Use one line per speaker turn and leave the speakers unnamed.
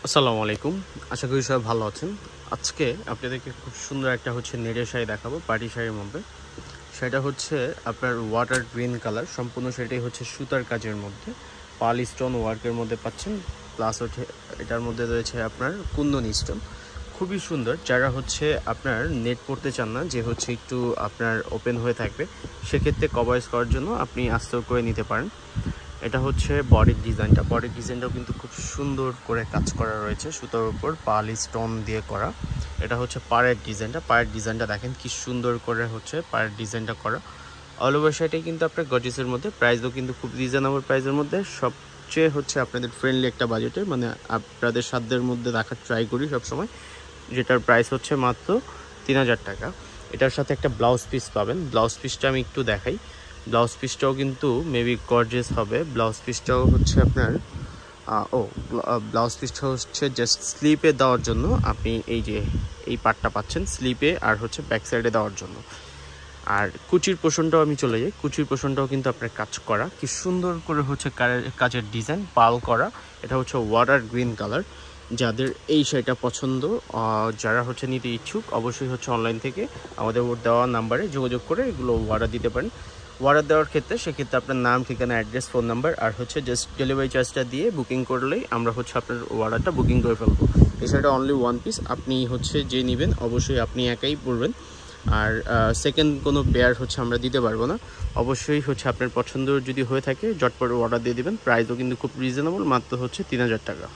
আসসালামু আলাইকুম। আশা করি সবাই ভালো আছেন। আজকে আপনাদেরকে খুব সুন্দর একটা নেটের শাড়ি দেখাবো, পার্টি শাড়ির মধ্যে। সেটা হচ্ছে আপনার ওয়াটার গ্রিন কালার, সম্পূর্ণ সেটাই হচ্ছে সুতার কাজের মধ্যে, পার্ল স্টোন ওয়ার্কের মধ্যে পাচ্ছেন। প্লাস হচ্ছে এটার মধ্যে রয়েছে আপনার কুন্দন স্টোন, খুবই সুন্দর। যারা আপনার নেট পড়তে চান না, যে একটু আপনার ওপেন হয়ে থাকবে, সেক্ষেত্রে কভারেজ করার জন্য আপনি আস্তর করে নিতে পারেন। এটা হচ্ছে বডির ডিজাইনটাও কিন্তু খুব সুন্দর করে কাজ করা রয়েছে, সুতার উপর পার্ল স্টোন দিয়ে করা। এটা হচ্ছে পায়ের ডিজাইনটা দেখেন কি সুন্দর করে পায়ের ডিজাইনটা করা। অল ওভার শাড়িটাই কিন্তু আপনার গর্জিয়াসের মধ্যে, প্রাইসও কিন্তু খুব রিজনেবল প্রাইসের মধ্যে, সবচেয়ে আপনাদের ফ্রেন্ডলি একটা বাজেটে, মানে আপনাদের সাধ্যের মধ্যে রাখার ট্রাই করি সবসময়। যেটার প্রাইস হচ্ছে মাত্র 3000 টাকা। এটার সাথে একটা ব্লাউজ পিস পাবেন। ব্লাউজ পিসটা আমি একটু দেখাই। ব্লাউজ পিসটাও কিন্তু মেবি গর্জিয়াস হবে। ব্লাউজ পিসটাও আপনার ব্লাউজ পিসটা জাস্ট স্লিপে দেওয়ার জন্য। আপনি এই পার্টটা পাচ্ছেন স্লিপে, আর ব্যাক সাইডে দেওয়ার জন্য। আর কুচির পোর্শনটাও আমি চলে যাই। কুচির পোর্শনটাও কিন্তু আপনার কাজ করা, কি সুন্দর করে কাজের ডিজাইন পাল করা। এটা হচ্ছে ওয়াটার গ্রিন কালার। যাদের এই শাড়িটা পছন্দ, যারা নিতে ইচ্ছুক, অবশ্যই অনলাইন থেকে আমাদের দেওয়া নাম্বারে যোগাযোগ করে এগুলো অর্ডার দিতে পারেন। অর্ডার দেওয়ার সেক্ষেত্রে আপনার নাম, ঠিকানা, অ্যাড্রেস, ফোন নাম্বার আর জাস্ট ডেলিভারি চার্জটা দিয়ে বুকিং করলেই আমরা আপনার অর্ডারটা বুকিং করে ফেলবো। এই শাড়িটা অনলি ওয়ান পিস। আপনি যে নেবেন অবশ্যই আপনি একাই পরবেন, আর সেকেন্ড কোনো পেয়ার আমরা দিতে পারবো না। অবশ্যই আপনার পছন্দ যদি হয়ে থাকে ঝটপট অর্ডার দিয়ে দিবেন। প্রাইসও কিন্তু খুব রিজনেবল, মাত্র 3000 টাকা।